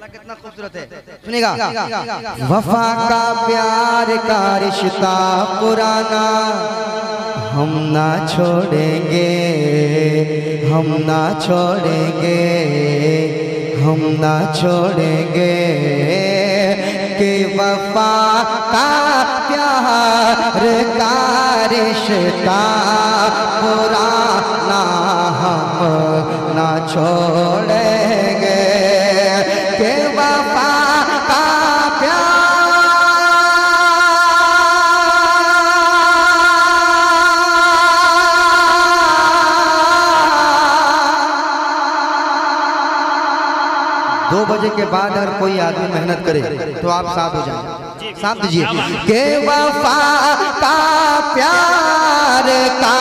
कितना खूबसूरत है, सुनिएगा। वफा का प्यार का रिश्ता पुराना हम ना छोड़ेंगे, हम ना छोड़ेंगे, हम ना छोड़ेंगे कि वफा का प्यार का रिश्ता पुराना हम ना छोड़ेंगे कि वफा का दो बजे के बाद अगर कोई आदमी मेहनत करे तो आप साथ हो जाए, साथ दीजिए। के वफा का प्यार का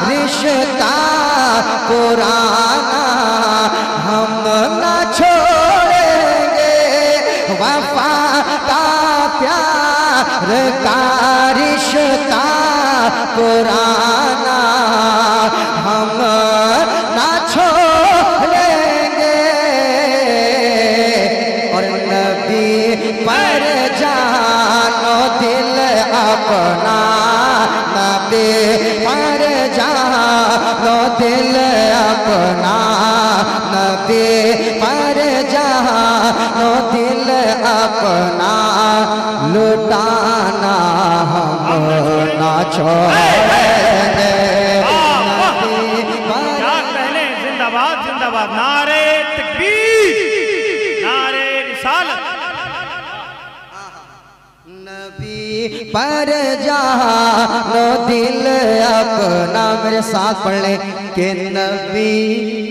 रिश्ता पुराना हम ना छोड़ेंगे, वफा का प्यार का रिश्ता पुराना हम ना छोड़ेंगे और नबी पर जानो दिल अपना, नबी पर जानो दिल अपना, नबी पर जानो दिल अपना लुटाना हम ना छोड़ेंगे। जिंदाबाद जिंदाबाद, नारे तकबीर, नारे रिसालत। नबी पर जानो दिल अपना, मेरे साथ पढ़ ले कि नबी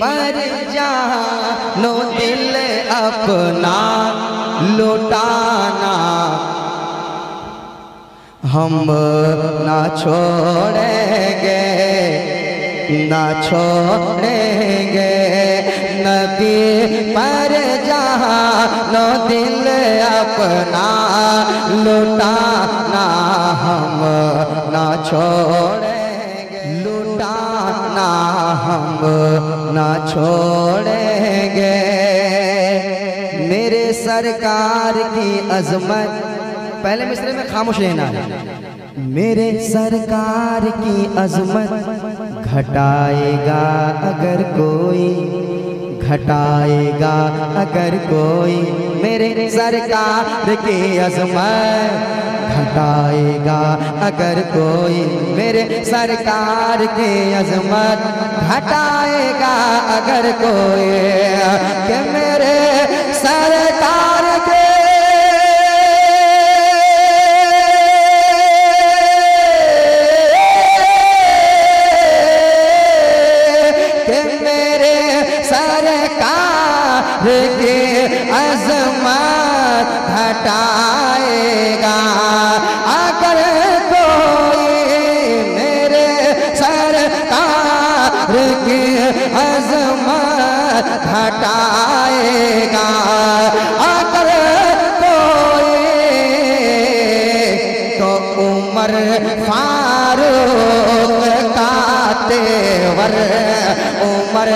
पर जानो दिल अपना लुटाना हम ना छोड़ेंगे, ना छोड़ेंगे नबी पर जानो दिल अपना लुटाना हम ना छोड़ेंगे, लुटाना हम ना छोड़ेंगे। मेरे सरकार की अजमत, पहले मिसरे में खामोश रहना है। मेरे सरकार की अजमत घटाएगा अगर कोई, घटाएगा अगर कोई, मेरे सरकार की अजमत घटाएगा अगर कोई, मेरे सरकार की अजमत घटाएगा अगर कोई, कि मेरे सरकार के के अज़मत घटाएगा अगर कोई, मेरे सरकार की अज़मत घटाएगा अगर कोई, तो उमर फारूक का तेवर, उमर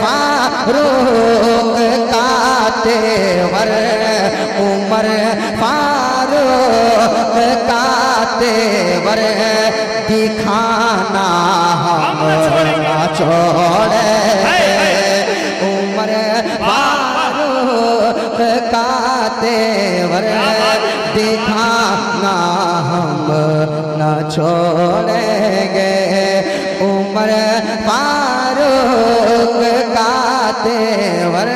फारूक का तेवर, उमर फारूक का तेवर दिखाना हम ना छोड़े, उमर फारूक का तेवर दिखाना हम ना छोड़ेंगे, उमर फारूक का तेवर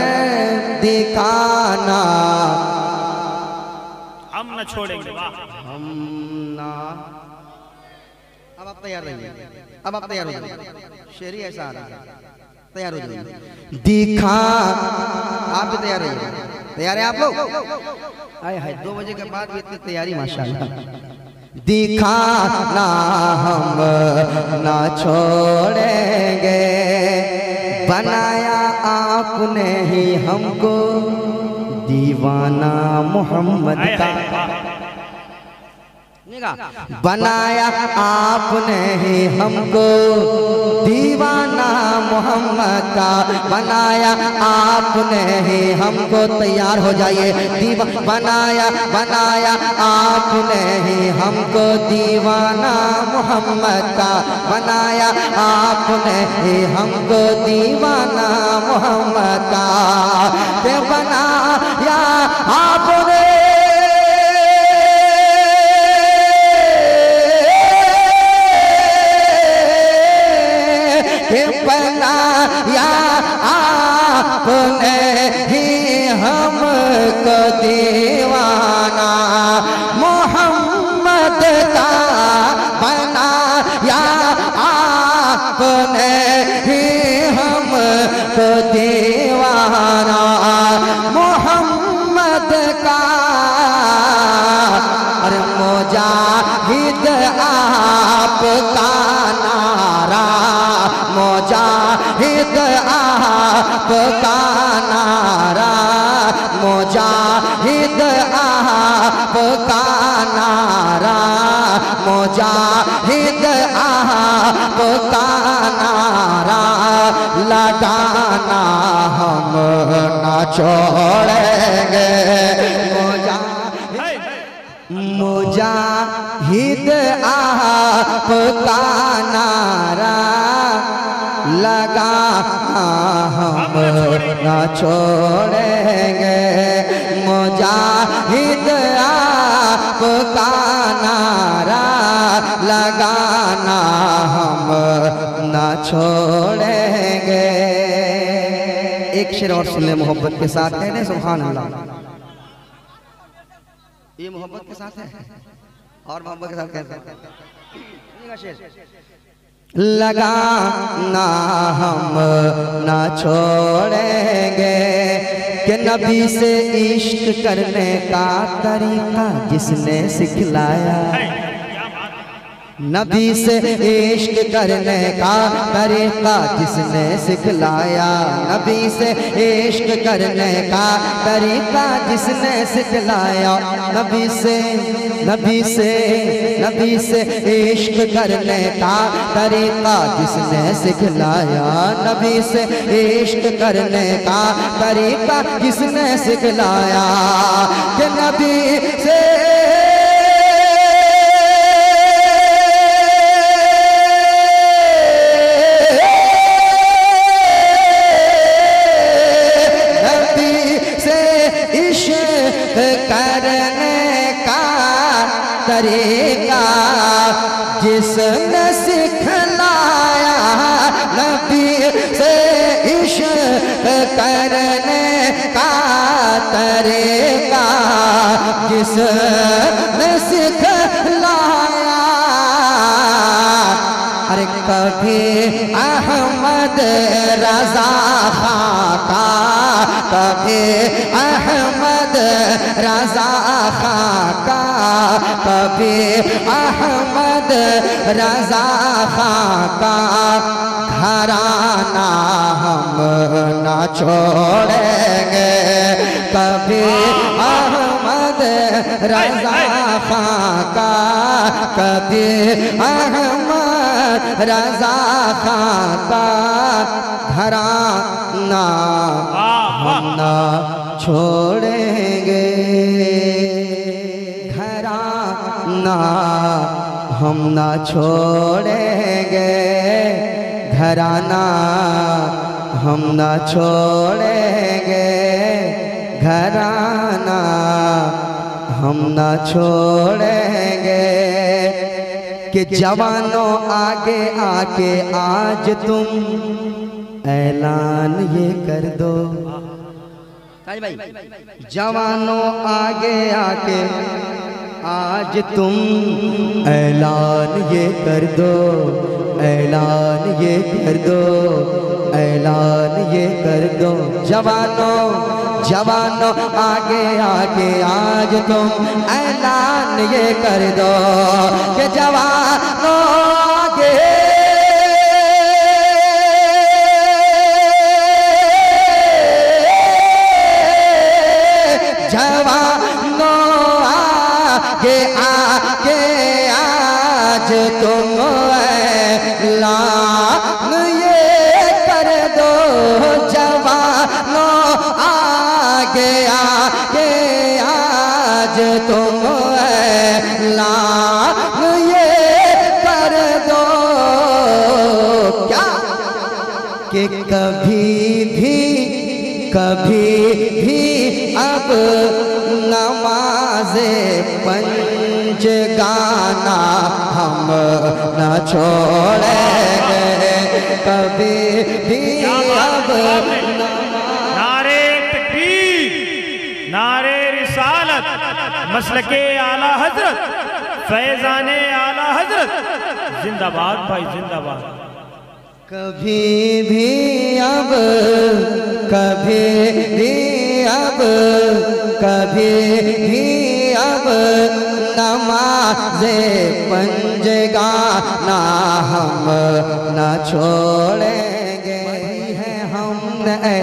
दिखाना हम न छोड़ेंगे। हम ना, अब आप तैयार रहिए, अब आप तैयार हो जाइए, शेरी ऐसा आ रहा है, तैयार हो जाइए। दिखा, आप भी तैयार रहिए, तैयार है आप लोग? आए हाय, 2 बजे के बाद भी इतनी तैयारी माशाल्लाह। दिखाना हम ना छोड़ेंगे, बनाया आपने ही हमको दीवाना मोहम्मद का, बनाया आपने ही हमको दीवाना मोहम्मद का, बनाया आपने ही हमको, तैयार हो जाइए, बनाया बनाया आपने ही हमको दीवाना मोहम्मद का, बनाया आपने ही हमको दीवाना मोहम्मद का, के बनाया आपने बनाया आपने ही हमको दीवाना मोहम्मद का, बनाया आपने ही हमको दीवाना मोहम्मद का। अरे मुजाहिद आपका नारा, मुजाहिद आपका नारा, मुजाहिद आपका नारा, मुजाहिद आपका नारा लगाना हम न छोड़ेंगे, मुजाहिद आपका नारा लगाना हम न छोड़ेंगे, मुजाहिद आपका नारा लगाना हम न छोड़ेंगे। एक शेर और सुन ले मोहब्बत के साथ, है ना, सुभान अल्लाह। ये मोहब्बत के साथ है और मोहब्बत के साथ कहते हैं, लगाना हम ना छोड़ेंगे कि नबी से इश्क करने का तरीका जिसने सिखलाया, नबी से इश्क करने का तरीका जिसने सिखलाया, नबी से इश्क करने का तरीका जिसने सिखलाया, नबी से नबी से नबी से इश्क करने का तरीका जिसने सिखलाया, नबी से इश्क करने का तरीका जिसने सिखलाया, कि नबी से करने का तरीका जिसने सिखलाया, नबी से इश्क करने का तरीका जिसने सिखलाया। अरे कभी अहमद रजा खां का, कभी अहमद रजा खां का, कभी अहमद रजा खां का घराना हम ना छोड़ेंगे, कभी अहमद रजा खां का, कभी अहमद रजा खां का घराना हम ना छोड़ेंगे, घराना हम ना छोड़ेंगे, घराना हम ना छोड़ेंगे, घराना हम ना छोड़ेंगे। कि जवानों आगे आके आज तुम ऐलान ये कर दो, जवानों आगे आके आज तुम ऐलान ये कर दो, ऐलान ये कर दो, ऐलान ये कर दो। जवानों जवानों आगे आके आज तुम ऐलान ये कर दो, कि जवानों आगे जवानों आगे आके आज तुम ऐलान ये कर दो क्या कि कभी भी अब नमाज़े पंज गाना हम न छोड़ेंगे कभी भी अब। नारे तकबीर, नारे रिसालत, मसलके आला हजरत, फैजाने आला हजरत, जिंदाबाद भाई जिंदाबाद। कभी भी अब नमाज़े पंज गाना हम न छोड़ेंगे। है हमने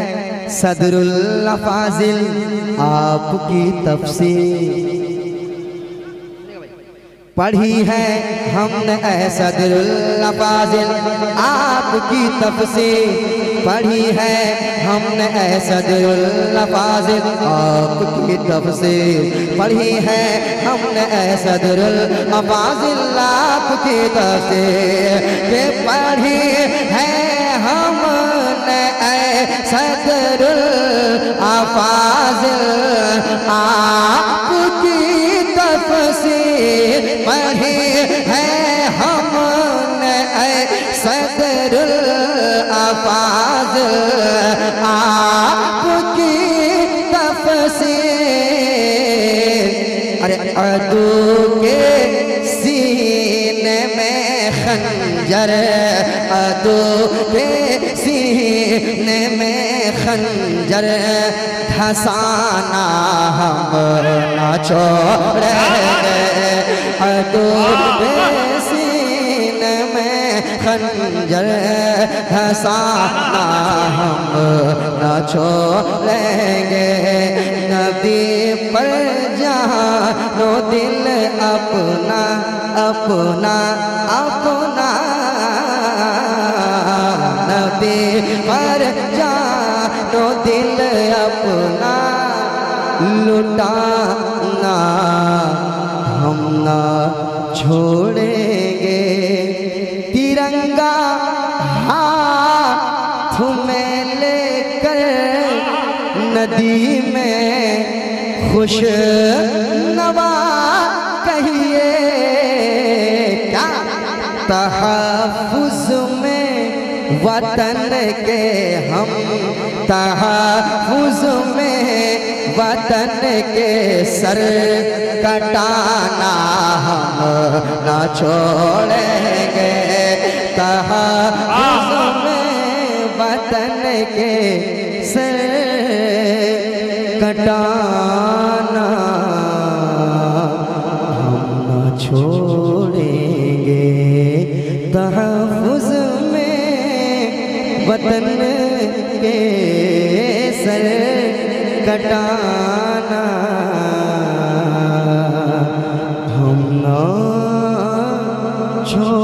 सदरुल फाजिल आपकी तफसीर पढ़ी है हमने सदरुल फाजिल आपकी तफसीर पढ़ी है हमने सदरुल फाजिल आपकी तफसीर पढ़ी है हमने सदरुल फाजिल आपकी तफसीर के पढ़ी है हमने सदरुल फाजिल आपकी तफसीर पढ़ी है हमने सदरुल फाजिल आपकी तफसीर। अरे अदू के सीने में खंजर अदू के सीने में खंजर धसाना हम न छोड़ेंगे अदू के सीने में खंजर धसाना हम न छोड़ेंगे। नबी पर जानो दिल अपना अपना अपना नबी पर जानो दिल अपना लुटाना हम ना छोड़ेंगे। तिरंगा हाथ में लेकर नदी में खुश नवा कहिए क्या तहफ़्फ़ुज़ में वतन के हम तहफ़्फ़ुज़ में वतन के सर कटाना हम न छोड़ेंगे तहफ़्फ़ुज़ में वतन के सर कटाना हम न छोड़ेंगे तहफ़्फ़ुज़ में वतन के सर कटाना हम न छोड़ेंगे।